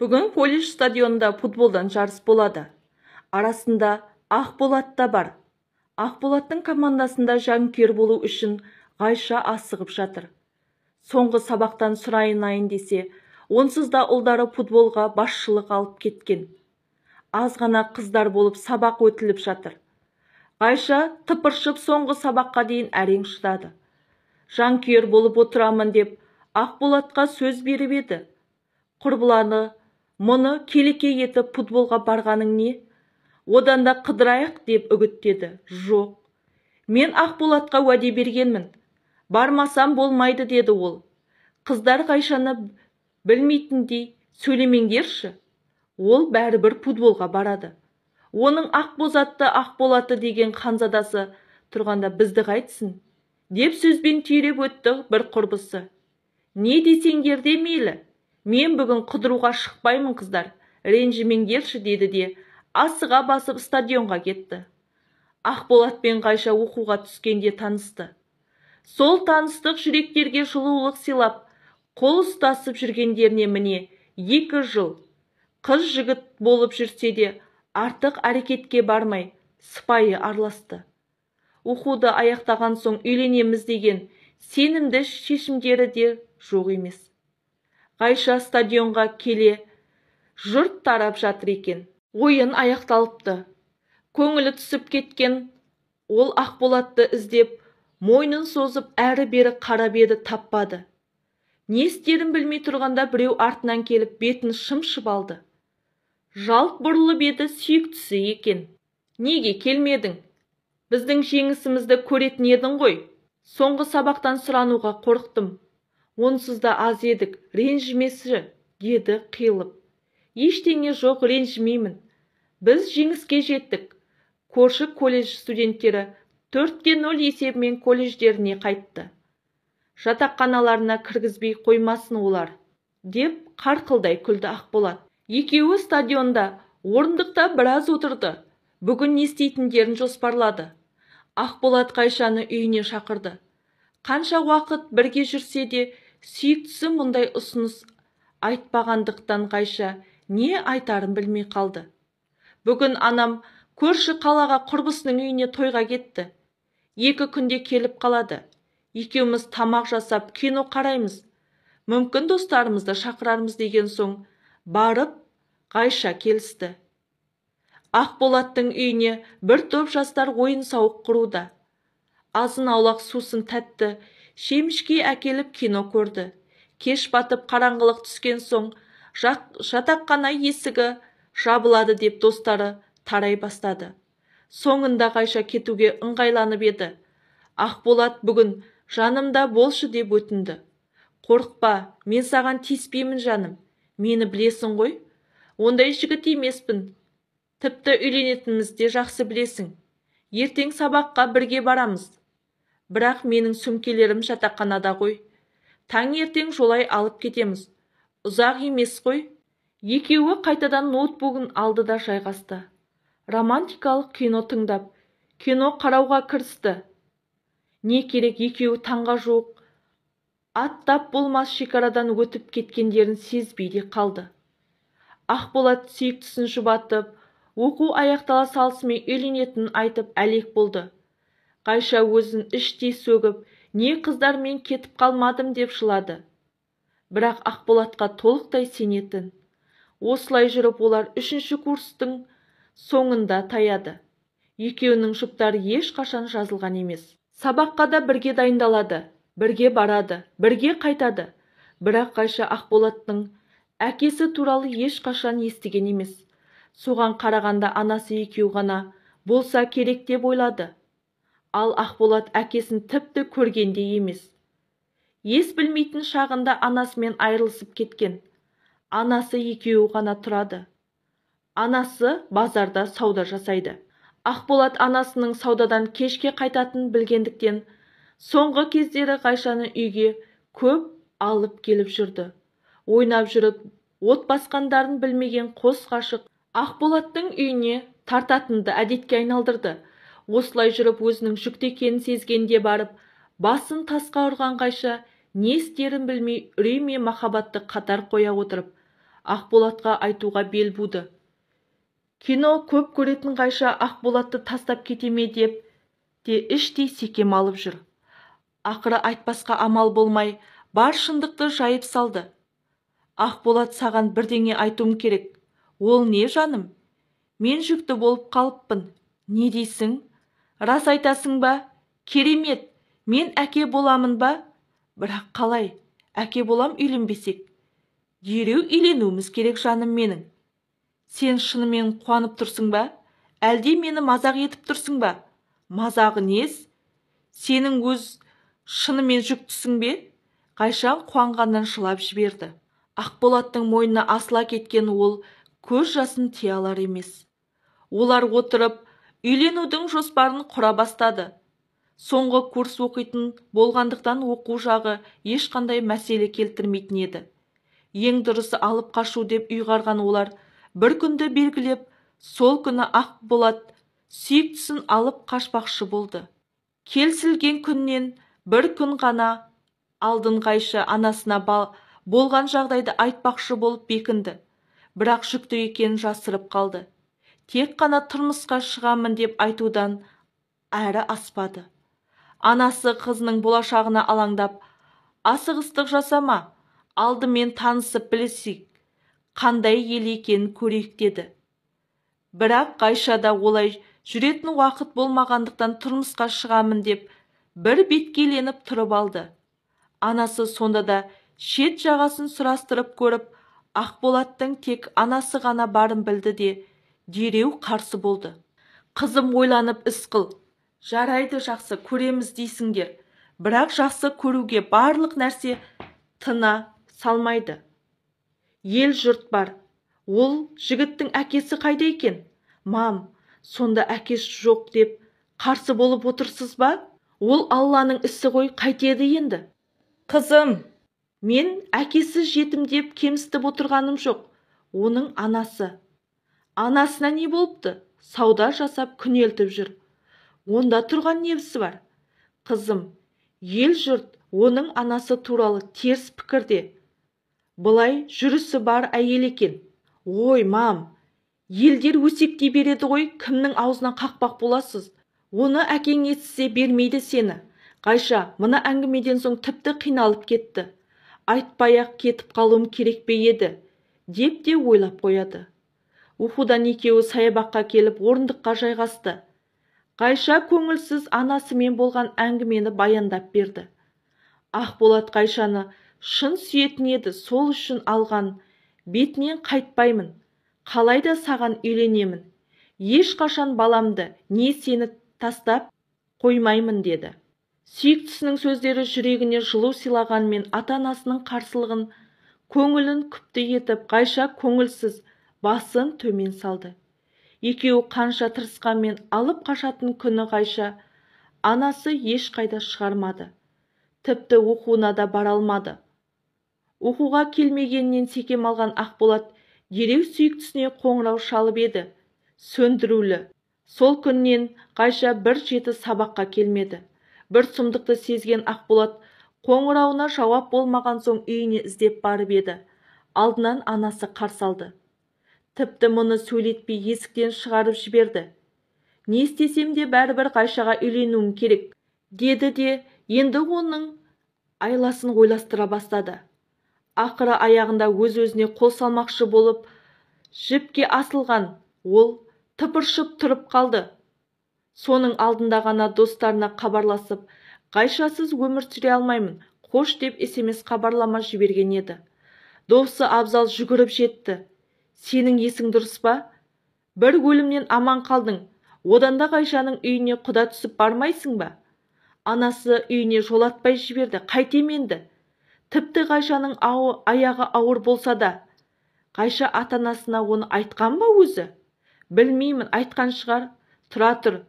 Бүгін колледж стадионында футболдан жарыс болады. Арасында Ақболат та бар. Ақболаттың командасында жанкүйер болу үшін Ғайша асығып жатыр. Соңғы сабақтан сұрайынайын десе, онсыз да ұлдары футболға басшылық алып кеткен. Аз ғана қыздар болып сабақ өтіліп жатыр. Ғайша тыпыршып соңғы сабаққа дейін әрең шыдады. Жанкүйер болып отырамын деп Ақболатқа сөз беріп еді. Құрбыланы мұны келеке етіп футболға барғаның не? Одан да қыдырайық деп үгіттеді. Жоқ, мен Ақболатқа уәде бергенмін. Бармасам болмайды деді ол. Қыздар Ғайшаны білмейтіндей сөйлемеңдерші. Ол бәрібір футболға барады. Оның Ақбозатты Ақболаты деген ханзадасы тұрғанда бізді қайтсын, деп сөзбен түйреп өтті бір құрбысы. Не десеңдер де мейлі, мен бүгін қыдыруға шықпаймын қыздар, ренжімеңдерші деді де асыға басып стадионға кетті. Ақболат пен Ғайша оқуға түскенде танысты. Сол таныстық жүректерге жылулық сыйлап, қол ұстасып жүргендеріне міне 2 жыл. Қыз жігіт болып жүрсе де артық әрекетке бармай, сыпайы араласты. Оқуды аяқтаған соң үйленеміз деген сенімді шешімдері де жоқ емес. Ғайша стадионға келе жұрт тарап жатыр екен. Ойын аяқталыпты. Көңілі түсіп кеткен ол Ақболатты іздеп, мойнын созып әрі-бері қарап еді, таппады. Не істерін білмей тұрғанда біреу артынан келіп бетін шымшып алды. Жалт бұрылып еді, сүйіктісі екен. Неге келмедің? Біздің жеңісімізді көретін едің ғой. Соңғы сабақтан сұрануға қорықтым. Онсыз да аз едік, ренжімесі, деді қиылып. Ештеңе жоқ, ренжімеймін. Біз жеңіске жеттік. Көрші колледж студенттері 4-0 есебімен колледждеріне қайтты. Жатақханаларына кіргізбей қоймасын олар, деп қарқылдай күлді Ақболат. Екеуі стадионда орындықта біраз отырды. Бүгін не істейтіндерін жоспарлады. Ақболат Ғайшаны үйіне шақырды. Қанша уақыт бірге жүрсе де, сүйіктісі мұндай ұсыныс айтпағандықтан Ғайша не айтарын білмей қалды. Бүгін анам көрші қалаға құрбысының үйіне тойға кетті. 2 күнде келіп қалады. Екеуміз тамақ жасап, кино қараймыз. Мүмкін достарымызды шақырармыз деген соң барып Ғайша келісті. Ақболаттың үйіне бір топ жастар ойын-сауық құруда. Азын-аулақ сусын тәтті шемішке әкеліп кино көрді. Кеш батып қараңғылық түскен соң жатақхана есігі жабылады деп достары тарай бастады. Соңында Ғайша кетуге ыңғайланып еді. Ақболат бүгін жанымда болшы деп өтінді. Қорықпа, мен саған тиіспеймін жаным. Мені білесің ғой? Ондай жігіт емеспін. Тіпті үйленетінімізді жақсы білесің. Ертең сабаққа бірге барамыз. Бірақ менің сөмкелерім жатақханада ғой. Таңертең жолай алып кетеміз. Ұзақ емес қой. Екеуі қайтадан ноутбугын алды да жайғасты. Романтикалық кино тыңдап, кино қарауға кірісті. Не керек, екеуі таңға жуық аттап болмас шекарадан өтіп кеткендерін сезбей де қалды. Ақболат сүйіктісін жұбатып, оқу аяқтала салысымен үйленетінін айтып әлек болды. Ғайша өзін іштей сөгіп, не қыздармен кетіп қалмадым деп жылады. Бірақ Ақболатқа толықтай сенетін. Осылай жүріп олар 3-ші курстың соңында таяды. Екеуінің жұптары ешқашан жазылған емес. Сабаққа да бірге дайындалады, бірге барады, бірге қайтады. Бірақ Ғайша Ақболаттың әкесі туралы ешқашан естіген емес. Соған қарағанда анасы екеу ғана болса керек деп ойлады. Ал Ақболат әкесін тіпті көргенде емес. Ес білмейтін шағында анасымен айырылысып кеткен. Анасы екеуі ғана тұрады. Анасы базарда сауда жасайды. Ақболат анасының саудадан кешке қайтатын білгендіктен, соңғы кездері Ғайшаны үйге көп алып келіп жүрді. Ойнап жүріп, от басқандарын білмеген қос ғашық Ақболаттың үйіне тартатынды әдетке айналдырды. Осылай жүріп өзінің жүкті екенін сезгенде барып, басын тасқа ұрған Ғайша не істерін білмей үрей мен махаббатты қатар қоя отырып, Ақболатқа айтуға бел буды. Кино көп көретін Қайша Ақболатты тастап кетеме деп те іштей секем алып жүр. Ақыры айтпасқа амал болмай, бар шындықты жайып салды. Ақболат, саған бірдеңе айтуым керек. Ол не, жаным? Мен жүкті болып қалыппын. Не дейсің? Рас айтасың ба? Керемет, мен әке боламын ба? Бірақ қалай? Әке болам үйленбесек? Дереу үйленуіміз керек, жаным менің. Сен шынымен қуанып тұрсың ба? Әлде мені мазақ етіп тұрсың ба? Мазағы нес? Сенің өз шынымен жүктісің бе? Қайшан қуанғаннан жылап жіберді. Ақболаттың мойнына асыла кеткен ол көз жасын тия алар емес. Олар отырып, үйленудің жоспарын құра бастады. Соңғы курс оқитын болғандықтан оқу жағы ешқандай мәселе келтірмейтін еді. Ең дұрысы алып қашу деп ұйғарған олар бір күнді белгілеп, сол күні Ақболат сүйіктісін алып қашпақшы болды. Келісілген күннен бір күн ғана алдын Қайша анасына болған жағдайды айтпақшы болып бекінді. Бірақ жүкті екенін жасырып қалды. Тек қана тұрмысқа шығамын деп айтудан әрі аспады. Анасы қызының болашағына алаңдап, асығыстық жасама, алдымен танысып білесік, қандай ел екенін көрейік деді. Бірақ Қайша да олай жүретін уақыт болмағандықтан тұрмысқа шығамын деп бір беткейленіп тұрып алды. Анасы сонда да шет жағасын сұрастырып көріп, Ақболаттың тек анасы ғана барын білді де дереу қарсы болды. Қызым, ойланып іс қыл. Жарайды, жақсы көреміз дейсіңдер. Бірақ жақсы көруге барлық нәрсе тына салмайды. Ел жұрт бар. Ол жігіттің әкесі қайда екен? Мам, сонда әкесі жоқ деп қарсы болып отырсыз ба? Ол Алланың ісі ғой, қайтеді енді. Қызым, мен әкесі жетім деп кемсітіп отырғаным жоқ. Оның анасы. Анасына не болыпты? Сауда жасап күнелтіп жүр. Онда тұрған несі бар? Қызым, ел жұрт оның анасы туралы теріс пікірде. Бұлай жүрісі бар әйел екен. Ой, мам, елдер өсектей береді ғой, кімнің аузына қақпақ боласыз? Оны әкең естісе бермейді сені. Қайша мына әңгімеден соң тіпті қиналып кетті. Айтпай-ақ кетіп қалуым керек пе еді, деп те ойлап қояды. Оқудан екеуі саябаққа келіп орындыққа жайғасты. Қайша көңілсіз анасымен болған әңгімені баяндап берді. Ақболат Қайшаны шын сүйетін еді, сол үшін алған бетінен қайтпаймын. Қалайда саған үйленемін. Ешқашан баламды не сені тастап қоймаймын деді. Сүйіктісінің сөздері жүрегіне жылу сыйлағанмен ата-анасының қарсылығын көңілін күпті етіп, Қайша көңілсіз басын төмен салды. Екеуі қанша тырысқанмен алып қашатын күні Қайша анасы ешқайда шығармады. Тіпті оқуына да бара алмады. Оқуға келмегеннен секем алған Ақболат дереу сүйіктісіне қоңырау шалып еді. Сөндірулі. Сол күннен Қайша бір жеті сабаққа келмеді. Бір сұмдықты сезген Ақболат қоңырауына жауап болмаған соң үйіне іздеп барып еді. Алдынан анасы қарсы алды. Тіпті мұны сөйлетпей есіктен шығарып жіберді. Не істесем де бәрібір Қайшаға үйленуім керек, деді де енді оның айласын ойластыра бастады. Ақыры аяғында өз-өзіне қол салмақшы болып, жіпке асылған ол тыпыршып тұрып қалды. Соның алдында ғана достарына хабарласып, Қайшасыз өмір сүре алмаймын, қош деп SMS хабарлама жіберген еді. Досы Абзал жүгіріп жетті. Сенің есің дұрыс па? Бір өлімнен аман қалдың. Одан да Қайшаның үйіне құда түсіп бармайсың ба? Анасы үйіне жолатпай жіберді. Қайтем енді? Тіпті Қайшаның аяғы ауыр болса да. Қайша ата-анасына оны айтқан ба өзі? Білмеймін, айтқан шығар. Тұра тұр.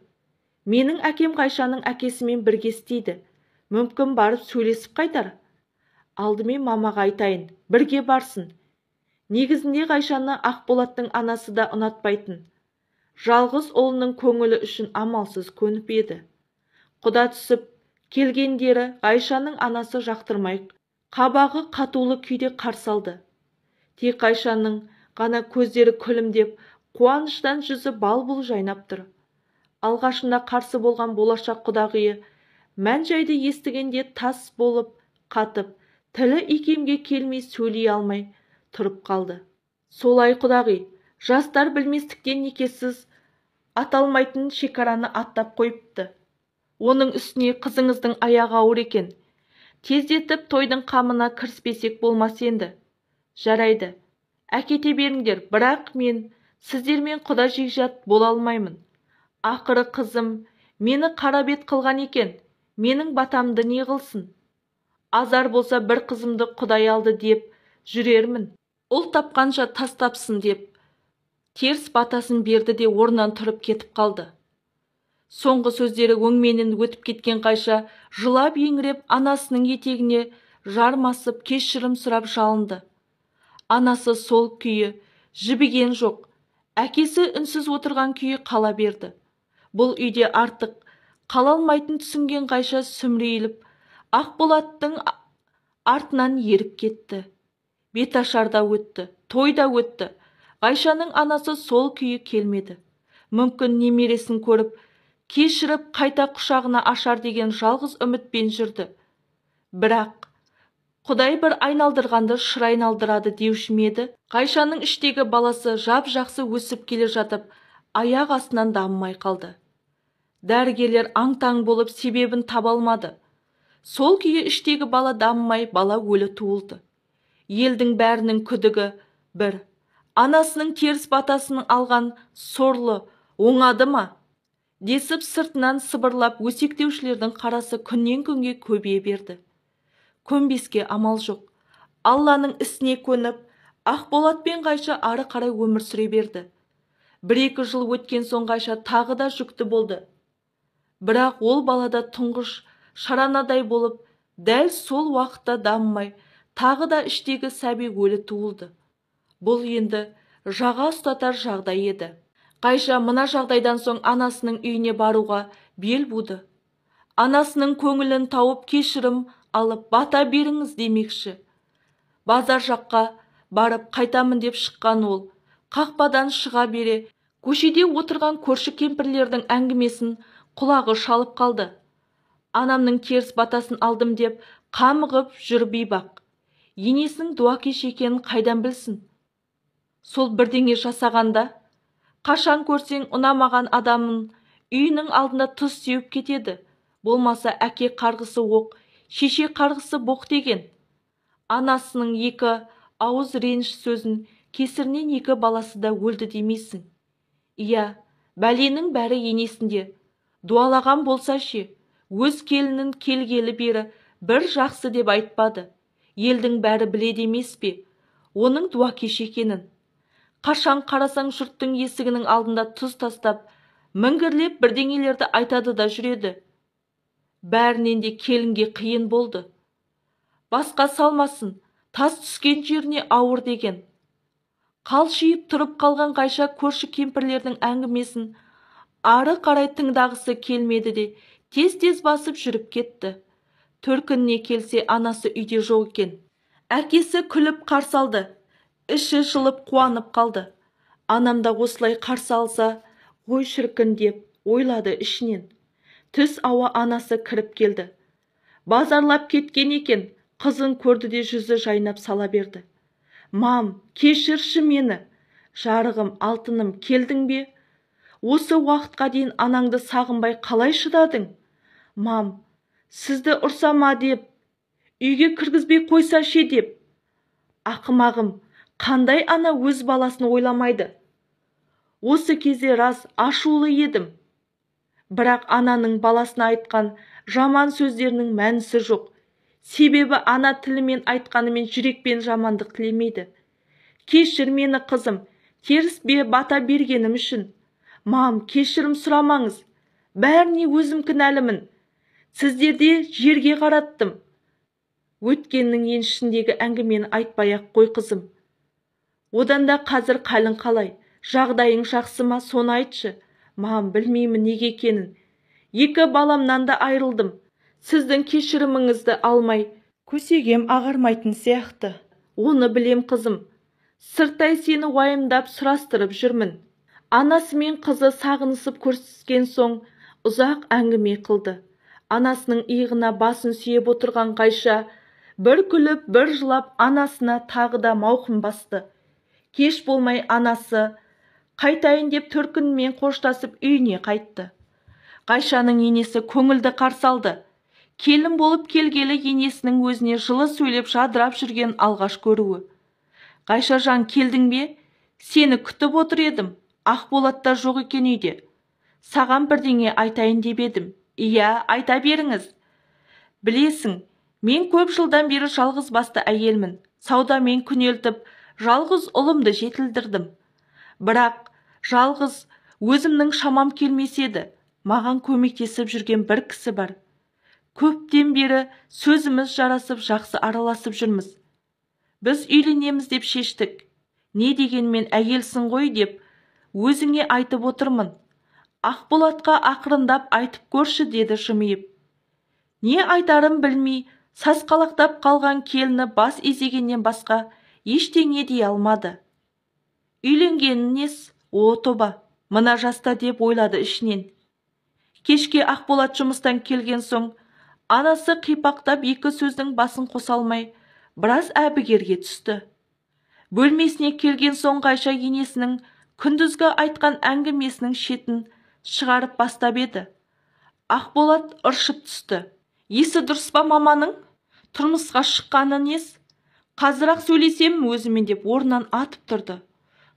Менің әкем Қайшаның әкесімен бірге істейді. Мүмкін барып сөйлесіп қайтар. Алдымен мамаға айтайын, бірге барсын. Негізінде Қайшаны Ақболаттың анасы да ұнатпайтын. Жалғыз ұлының көңілі үшін амалсыз көніп еді. Құда түсіп келгендері Қайшаның анасы жақтырмай, қабағы қатулы күйде қарсы алды. Тек Қайшаның ғана көздері күлімдеп, қуаныштан жүзі бал-бұл жайнап тұр. Алғашында қарсы болған болашақ құдағиы мән-жайды естігенде тас болып қатып, тілі икемге келмей сөйлей алмай тұрып қалды. Солай құдағи, жастар білместіктен некесіз аталмайтын шекараны аттап қойыпты. Оның үстіне қызыңыздың аяғы ауыр екен. Тездетіп тойдың қамына кіріспесек болмас енді. Жарайды, әкете беріңдер, бірақ мен сіздермен құда жекжат бола алмаймын. Ақыры қызым мені қарабет қылған екен, менің батамды не қылсын? Азар болса бір қызымды құдай алды деп жүрермін. Ұл тапқанша тас тапсын деп теріс батасын берді де орнынан тұрып кетіп қалды. Соңғы сөздері өңменен өтіп кеткен Қайша жылап еңіреп анасының етегіне жармасып кешірім сұрап жалынды. Анасы сол күйі жібіген жоқ. Әкесі үнсіз отырған күйі қала берді. Бұл үйде артық қала алмайтын түсінген Қайша сүмірейіліп Ақболаттың артынан еріп кетті. Беташарда өтті, тойда өтті. Қайшаның анасы сол күйі келмеді. Мүмкін немересін көріп, кешіріп қайта құшағына ашар деген жалғыз үмітпен жүрді. Бірақ Құдай бір айналдырғанды шыр айналдырады деуші ме еді? Қайшаның іштегі баласы жап-жақсы өсіп келе жатып, аяқ астынан дамымай қалды. Дәрігерлер аң-таң болып себебін таба алмады. Сол күйі іштегі бала дамымай, бала өлі туылды. Елдің бәрінің күдігі бір. Анасының теріс батасын алған сорлы оңады ма? Десіп сыртынан сыбырлап өсектеушілердің қарасы күннен күнге көбейе берді. Көнбеске амал жоқ. Алланың ісіне көніп, Ақболат пен Қайша ары қарай өмір сүре берді. 1-2 жыл өткен соң Қайша тағы да жүкті болды. Бірақ ол балада тұңғыш шаранадай болып, дәл сол уақытта дамымай, тағы да іштегі сәби өлі туылды. Бұл енді жаға ұстатар жағдай еді. Қайша мына жағдайдан соң анасының үйіне баруға бел буды. Анасының көңілін тауып кешірім алып бата беріңіз демекші. Базар жаққа барып қайтамын деп шыққан ол, қақпадан шыға бере, көшеде отырған көрші кемпірлердің әңгімесін құлағы шалып қалды. Анамның теріс батасын алдым деп қамығып жүр бейбақ. Енесінің дуакеш екенін қайдан білсін? Сол бірдеңе жасағанда, қашан көрсең ұнамаған адамын үйінің алдында тұз сеуіп кетеді. Болмаса әке қарғысы оқ, шеше қарғысы боқ деген. Анасының 2 ауыз реніш сөзін кесірінен 2 баласы да өлді демейсің. Иә, бәленің бәрі енесінде. Дуалаған болса ше, өз келінін келгелі бері бір жақсы деп айтпады. Елдің бәрі біледі емес пе? Оның дуакеш екенін. Қашан қарасаң жұрттың есігінің алдында тұз тастап, мінгірлеп бірдеңелерді айтады да жүреді. Бәрінен де келінге қиын болды. Басқа салмасын, тас түскен жеріне ауыр деген. Қалшиып тұрып қалған Қайша көрші кемпірлердің әңгімесін ары қарай тыңдағысы келмеді де, тез-тез басып жүріп кетті. Төркініне келсе анасы үйде жоқ екен. Әкесі күліп қарсы алды. Іші жылып қуанып қалды. Анамда осылай қарсы алса, ғой шіркін деп ойлады ішінен. Түс ауа анасы кіріп келді. Базарлап кеткен екен, қызын көрді де жүзі жайнап сала берді. Мам, кешірші мені. Жарығым, алтыным, келдің бе? Осы уақытқа дейін анаңды сағынбай қалай шыдадың? Мам, сізді ұрсама деп, үйге кіргізбей қойса ше деп. Ақымағым, қандай ана өз баласын ойламайды? Осы кезде рас ашулы едім. Бірақ ананың баласына айтқан жаман сөздерінің мәнісі жоқ. Себебі ана тілімен айтқанымен жүрекпен жамандық тілемейді. Кешір мені қызым, теріс бата бергенім үшін. Мам, кешірім сұрамаңыз. Бәріне өзім кінәлімін. Сіздерде жерге қараттым. Өткеннің еншісіндегі әңгімені айтпай-ақ қой қызым. Одан да қазір қалың қалай? Жағдайың жақсы ма, соны айтшы. Мам, білмеймін неге екенін. 2 баламнан да айырылдым. Сіздің кешіріміңізді алмай, көсегем ағармайтын сияқты. Оны білем қызым. Сырттай сені уайымдап сұрастырып жүрмін. Анасы мен қызы сағынысып көріскен соң ұзақ әңгіме қылды. Анасының иығына басын сүйеп отырған Қайша бір күліп, бір жылап анасына тағы да мауқын басты. Кеш болмай анасы қайтайын деп төркінімен қоштасып үйіне қайтты. Қайшаның енесі көңілді қарсы алды. Келін болып келгелі енесінің өзіне жылы сөйлеп жадырап жүрген алғаш көруі. Қайшажан, келдің бе? Сені күтіп отыр едім. Ақболатта жоқ екен үйде. Саған бірдеңе айтайын деп едім. Иә, айта беріңіз. Білесің, мен көп жылдан бері жалғыз басты әйелмін. Саудамен күнелтіп, жалғыз ұлымды жетілдірдім. Бірақ жалғыз өзімнің шамам келмеседі. Маған көмектесіп жүрген бір кісі бар. Көптен бері сөзіміз жарасып, жақсы араласып жүрміз. Біз үйленеміз деп шештік. Не дегенмен әйелсің ғой деп өзіңе айтып отырмын. Ақболатқа ақырындап айтып көрші, деді жымиып. Не айтарын білмей, сасқалақтап қалған келіні бас изегеннен басқа ештеңе дей алмады. Үйленгенін нес? О тоба, мына жаста, деп ойлады ішінен. Кешке Ақболат жұмыстан келген соң, анасы қипақтап екі сөздің басын қоса алмай, біраз әбігерге түсті. Бөлмесіне келген соң Қайша енесінің күндізгі айтқан әңгімесінің шетін шығарып бастап еді. Ақболат ыршып түсті. Есі дұрыс па маманың? Тұрмысқа шыққаны нес? Қазір-ақ сөйлесем өзімен, деп орнынан атып тұрды.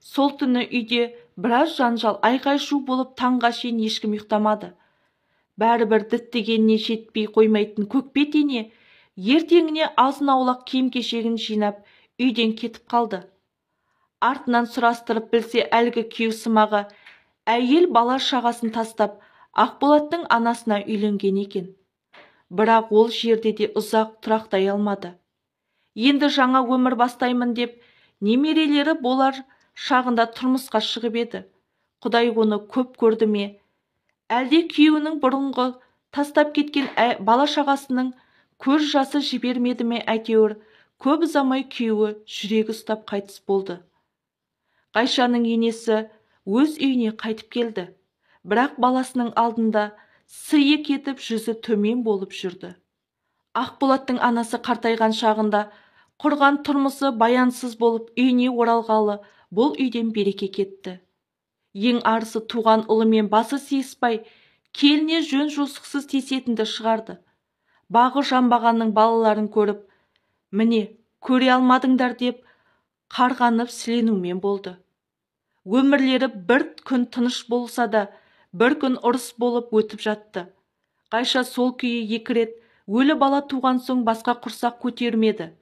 Сол түні үйде біраз жанжал, айқай-шу болып таңға шейін ешкім ұйықтамады. Бәрібір діттегеніне жетпей қоймайтын көкбет ене ертеңіне азын-аулақ киім-кешегін жинап үйден кетіп қалды. Артынан сұрастырып білсе, әлгі күйеу сымағы әйел бала шағасын тастап Ақболаттың анасына үйленген екен. Бірақ ол жерде де ұзақ тұрақтай алмады. Енді жаңа өмір бастаймын деп немерелері болар шағында тұрмысқа шығып еді. Құдай оны көп көрді ме? Әлде күйеуінің бұрынғы тастап кеткен бала шағасының көз жасы жібермеді ме? Әйтеуір көп ұзамай күйеуі жүрегі ұстап қайтыс болды. Қайшаның енесі өз үйіне қайтып келді. Бірақ баласының алдында сыйы кетіп, жүзі төмен болып жүрді. Ақболаттың анасы қартайған шағында құрған тұрмысы баянсыз болып үйіне оралғалы бұл үйден береке кетті. Ең арысы туған ұлымен басы сыйыспай, келіне жөн жосықсыз тиісетінді шығарды. Бағы жанбағанның балаларын көріп, міне, көре алмадыңдар деп қарғанып сіленумен болды. Өмірлері бір күн тыныш болса да, бір күн ұрыс болып өтіп жатты. Қайша сол күйі екі рет өлі бала туған соң басқа құрсақ көтермеді.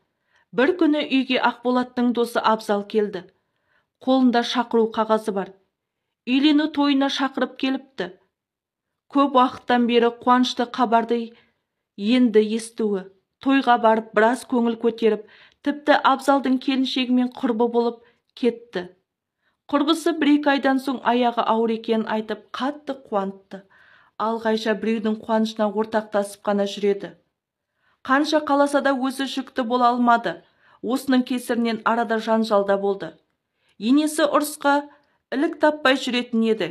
Бір күні үйге Ақболаттың досы Абзал келді. Қолында шақыру қағазы бар. Үйлену тойына шақырып келіпті. Көп уақыттан бері қуанышты қабарды енді естуі. Тойға барып біраз көңіл көтеріп, тіпті Абзалдың келіншегімен құрбы болып кетті. Құрбысы бір-екі айдан соң аяғы ауыр екенін айтып, қатты қуантты. Ал Қайша біреудің қуанышына ортақтасып қана жүреді. Қанша қаласа да өзі жүкті бола алмады. Осының кесірінен арада жанжалда болды. Енесі ұрысқа ілік таппай жүретін еді.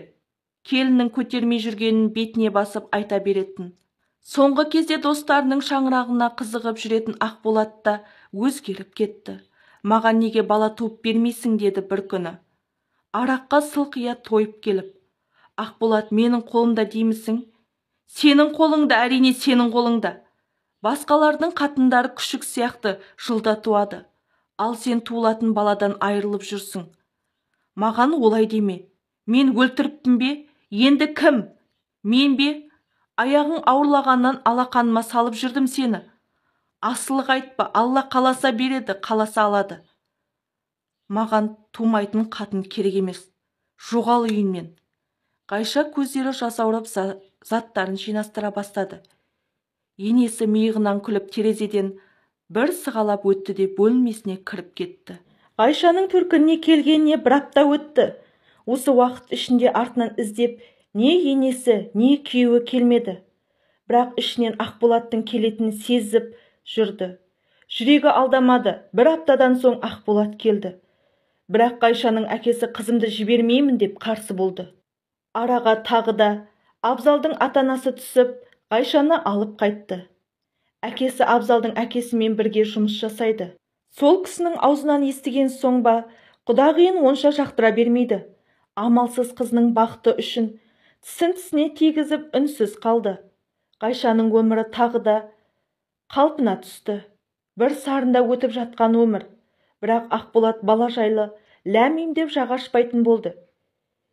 Келіннің көтермей жүргенін бетіне басып айта беретін. Соңғы кезде достарының шаңырағына қызығып жүретін Ақболат та өзгеріп кетті. Маған неге бала туып бермейсің, деді бір күні. Араққа сылқия тойып келіп. Ақболат, менің қолымда деймісің? Сенің қолыңда, әрине сенің қолыңда. Басқалардың қатындары күшік сияқты жылда туады. Ал сен туылатын баладан айырылып жүрсің. Маған олай деме. Мен өлтіріппін бе? Енді кім? Мен бе? Аяғың ауырлағаннан алақаныма салып жүрдім сені. Асылық айтпа, Алла қаласа береді, қаласа алады. Маған тумайтын қатын керек емес. Жоғал үйінмен. Қайша көздері жасаурап заттарын жинастыра бастады. Енесі миығынан күліп терезеден бір сығалап өтті де бөлмесіне кіріп кетті. Қайшаның төркініне келгеніне бір апта өтті. Осы уақыт ішінде артынан іздеп не енесі, не күйеуі келмеді. Бірақ ішінен Ақболаттың келетінін сезіп жүрді. Жүрегі алдамады. Бір аптадан соң Ақболат келді. Бірақ Қайшаның әкесі қызымды жібермеймін деп қарсы болды. Араға тағы да Абзалдың ата-анасы түсіп, Қайшаны алып қайтты. Әкесі Абзалдың әкесімен бірге жұмыс жасайды. Сол кісінің аузынан естіген соң ба, құдағиын онша жақтыра бермейді. Амалсыз қызының бақыты үшін тісін-тісіне тигізіп үнсіз қалды. Қайшаның өмірі тағы да қалпына түсті. Бір сарында өтіп жатқан өмір. Бірақ Ақболат бала жайлы ләм-мим деп жағы ашпайтын болды.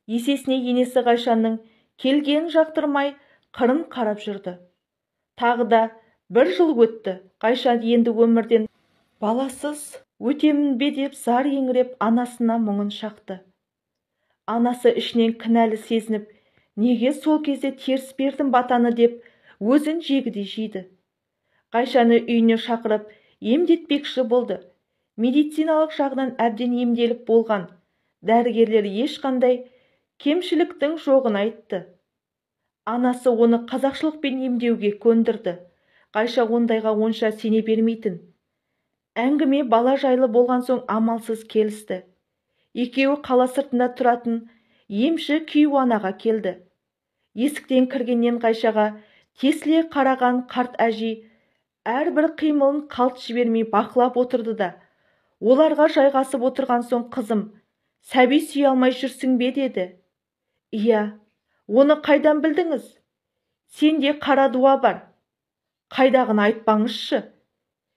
Есесіне енесі Қайшаның келгенін жақтырмай қырын қарап жүрді. Тағы да бір жыл өтті. Қайша енді өмірден баласыз өтемін бе деп зар еңіреп анасына мұңын шақты. Анасы ішінен кінәлі сезініп, неге сол кезде теріс бердім батаны деп өзін жегідей жейді. Қайшаны үйіне шақырып емдетпекші болды. Медициналық жағынан әбден емделіп болған. Дәрігерлер ешқандай кемшіліктің жоғын айтты. Анасы оны қазақшылықпен емдеуге көндірді. Қайша ондайға онша сене бермейтін. Әңгіме бала жайлы болған соң амалсыз келісті. Екеуі қала сыртында тұратын емші Кейуанаға келді. Есіктен кіргеннен Қайшаға тесіле қараған қарт әжей әрбір қимылын қалт жібермей бақылап отырды да, оларға жайғасып отырған соң қызым, сәби сүйе алмай жүрсің бе деді. Иә, оны қайдан білдіңіз? Сенде қара дуа бар. Қайдағын айтпаңызшы.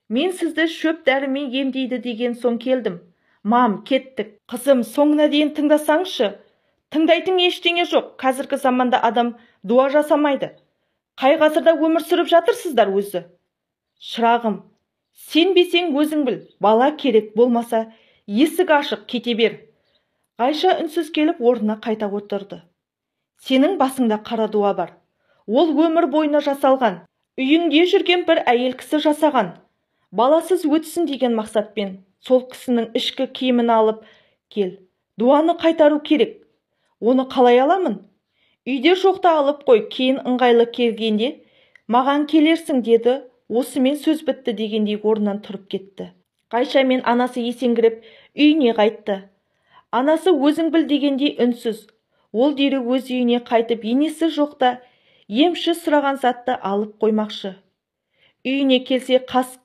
Мен сізді шөп дәрімен емдейді деген соң келдім. Мам, кеттік. Қызым, соңына дейін тыңдасаңшы. Тыңдайтын ештеңе жоқ. Қазіргі заманда адам дуа жасамайды. Қай ғасырда өмір сүріп жатырсыздар өзі? Шырағым, сенбесең өзің біл. Бала керек болмаса, есік ашық кете бер. Қайша үнсіз келіп орнына қайта отырды. Сенің басыңда қара дуа бар. Ол өмір бойына жасалған. Үйіңде жүрген бір әйел кісі жасаған. Баласыз өтсін деген мақсатпен сол кісінің ішкі киімін алып кел. Дуаны қайтару керек. Оны қалай аламын? Үйде жоқта алып қой, кейін ыңғайлы келгенде маған келерсің деді. Осымен сөз бітті дегендей орнынан тұрып кетті. Қайша мен анасы есеңгіреп үйіне қайтты. Анасы өзің біл дегендей үнсіз. Ол дереу өз үйіне қайтып енесі жоқта емші сұраған затты алып қоймақшы. Үйіне келсе қас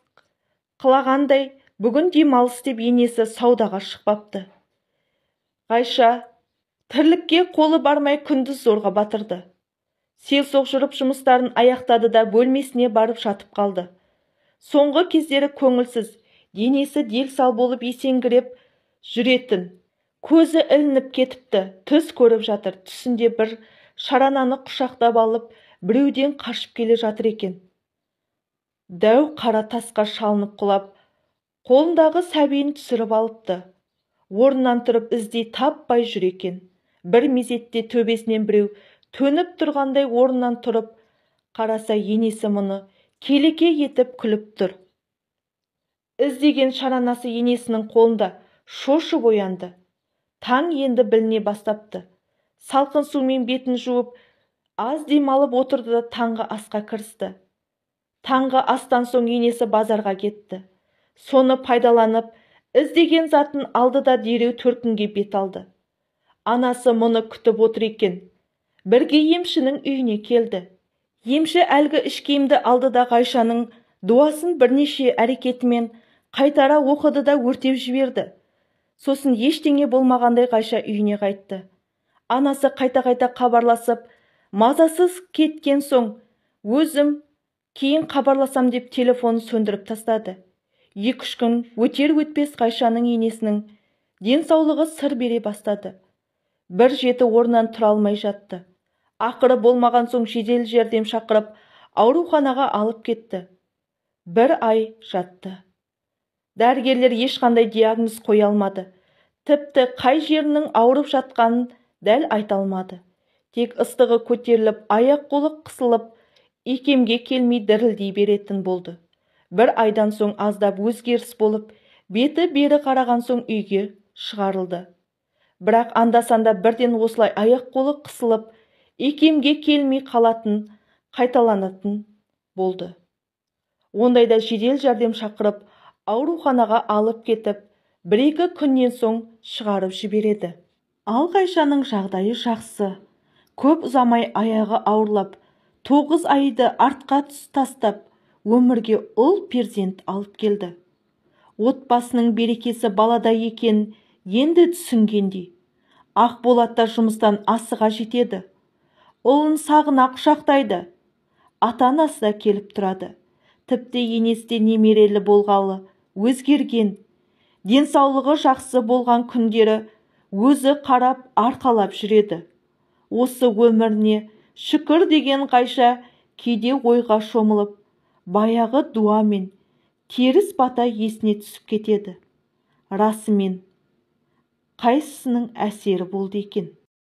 қылағандай бүгін демалыс деп енесі саудаға шықпапты. Қайша тірлікке қолы бармай күндіз зорға батырды. Селсоқ жүріп жұмыстарын аяқтады да бөлмесіне барып жатып қалды. Соңғы кездері көңілсіз, денесі дел-сал болып есеңгіреп жүретін. Көзі ілініп кетіпті, түс көріп жатыр. Түсінде бір шарананы құшақтап алып, біреуден қашып келе жатыр екен. Дәу қара тасқа шалынып құлап, қолындағы сәбиін түсіріп алыпты. Орнынан тұрып іздей таппай жүр екен. Бір мезетте төбесінен біреу төніп тұрғандай орнынан тұрып, қараса енесі мұны келеке етіп күліп тұр. Іздеген шаранасы енесінің қолында шошып оянды. Таң енді біліне бастапты. Салқын сумен бетін жуып, аз демалып отырды да таңғы асқа кірісті. Таңғы астан соң енесі базарға кетті. Соны пайдаланып, іздеген затын алды да дереу төркінге бет алды. Анасы мұны күтіп отыр екен. Бірге емшінің үйіне келді. Емші әлгі іш киімді алды да Қайшаның дуасын бірнеше әрекетімен қайтара оқыды да өртеп жіберді. Сосын ештеңе болмағандай Қайша үйіне қайтты. Анасы қайта-қайта хабарласып, мазасыз кеткен соң, өзім кейін хабарласам деп телефонын сөндіріп тастады. 2-3 күн өтер-өтпес Қайшаның енесінің денсаулығы сыр бере бастады. Бір жеті орнынан тұра алмай жатты. Ақыры болмаған соң жедел жәрдем шақырып, ауруханаға алып кетті. 1 ай жатты. Дәрігерлер ешқандай диагноз қоя алмады. Тіпті қай жерінің ауырып жатқанын дәл айта алмады. Тек ыстығы көтеріліп, аяқ-қолы қысылып, икемге келмей дірілдей беретін болды. 1 айдан соң аздап өзгеріс болып, беті бері қараған соң үйге шығарылды. Бірақ анда-санда бірден осылай аяқ-қолы қысылып, икемге келмей қалатын, қайталанатын болды. Ондайда жедел жәрдем шақырып, ауруханаға алып кетіп, бір-екі күннен соң шығарып жібереді. Ал Ғайшаның жағдайы жақсы. Көп ұзамай аяғы ауырлап, 9 айды артқа тастап, өмірге ұл перзент алып келді. Отбасының берекесі балада екен енді түсінгендей. Ақболат та жұмыстан асыға жетеді. Ұлын сағына құшақтайды. Ата-анасы да келіп тұрады. Тіпті енесте немерелі болғалы өзгерген. Денсаулығы жақсы болған күндері өзі қарап арқалап жүреді. Осы өміріне шүкір деген Ғайша кейде ойға шомылып, баяғы дуа мен теріс бата есіне түсіп кетеді. Расымен, қайсысының әсері болды екен?